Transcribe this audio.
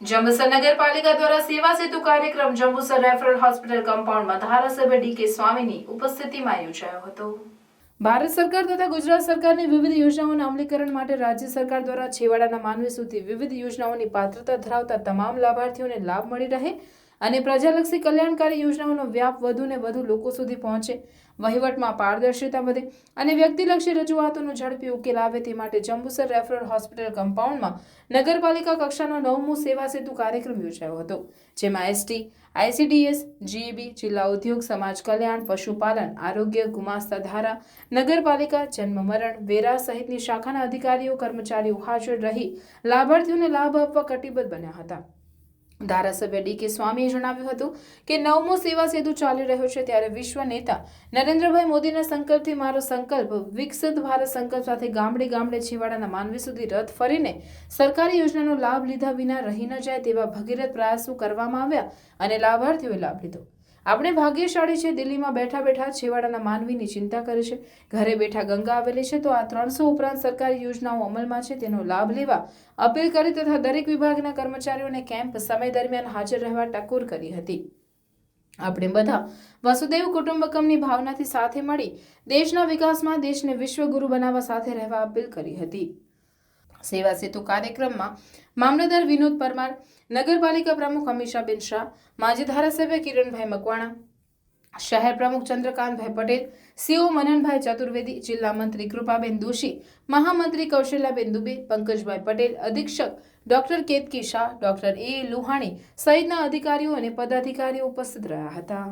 જંબુસર નગરપાલિકા દ્વારા સેવા સેતુ કાર્યક્રમ જંબુસર રેફરલ હોસ્પિટલ કમ્પાઉન્ડમાં ધારાસભ્ય ડી.કે. સ્વામીની ઉપસ્થિતિમાં યોજાયો હતો। ભારત સરકાર તથા ગુજરાત સરકારની વિવિધ યોજનાઓના અમલીકરણ માટે રાજ્ય સરકાર દ્વારા છેવાડાના માનવી સુધી વિવિધ યોજનાઓની પાત્રતા ધરાવતા તમામ લાભાર્થીઓને લાભ મળી રહે અને પ્રજાલક્ષી કલ્યાણકારી યોજનાઓનો વ્યાપ વધુને વધુ લોકો સુધી પહોંચે, વહીવટમાં પારદર્શિતા વધે અને વ્યક્તિલક્ષી રજૂઆતોનો ઝડપી ઉકેલ આવે તે માટે જંબુસર રેફરલ હોસ્પિટલ કમ્પાઉન્ડમાં નગરપાલિકા કક્ષાનો 9મો સેવા સેતુ કાર્યક્રમ યોજાયો હતો, જેમાં એસટી, આઈસીડીએસ, જીઈબી, જિલ્લા ઉદ્યોગ, સમાજ કલ્યાણ, પશુપાલન, આરોગ્ય, ગુમાસ્તા ધારા, નગરપાલિકા, જન્મ મરણ, વેરા સહિતની શાખાના અધિકારીઓ, કર્મચારીઓ હાજર રહી લાભાર્થીઓને લાભ આપવા કટિબદ્ધ બન્યા હતા। ધારાસભ્ય ડી.કે. સ્વામીએ જણાવ્યું હતું કે 9મો સેવા સેતુ ચાલી રહ્યો છે ત્યારે વિશ્વ નેતા નરેન્દ્રભાઈ મોદીના સંકલ્પથી મારો સંકલ્પ વિકસિત ભારત સંકલ્પ સાથે ગામડે ગામડે છેવાડાના માનવી સુધી રથ ફરીને સરકારી યોજનાનો લાભ લીધા વિના રહી ન જાય તેવા ભગીરથ પ્રયાસો કરવામાં આવ્યા અને લાભાર્થીઓએ લાભ લીધો। આપણે ભાગ્યશાળી છે, દિલ્હીમાં બેઠા બેઠા છેવાડાના માનવીની ચિંતા કરે છે, ઘરે બેઠા ગંગા આવેલી છે, તો આ 300 ઉપરાંત સરકારી યોજનાઓ અમલમાં છે તેનો લાભ લેવા અપીલ કરી તથા દરેક વિભાગના કર્મચારીઓને કેમ્પ સમય દરમિયાન હાજર રહેવા ટકોર કરી હતી। આપણે બધા વસુદેવ કુટુંબકમની ભાવનાથી સાથે મળી દેશના વિકાસમાં દેશને વિશ્વગુરુ બનાવવા સાથે રહેવા અપીલ કરી હતી। સેવા સેતુ કાર્યક્રમમાં મામલતદાર વિનોદ પરમાર, નગરપાલિકા પ્રમુખ અમીષાબેન શાહ, માજી ધારાસભ્ય કિરણભાઈ મકવાણા, શહેર પ્રમુખ ચંદ્રકાંતભાઈ પટેલ, સીઓ મનનભાઈ ચતુર્વેદી, જિલ્લા મંત્રી કૃપાબેન દોશી, મહામંત્રી કૌશલ્યાબેન દુબે, પંકજભાઈ પટેલ, અધિક્ષક ડોક્ટર કેતકી શાહ, ડોક્ટર એ. લુહાણી સહિતના અધિકારીઓ અને પદાધિકારીઓ ઉપસ્થિત રહ્યા હતા।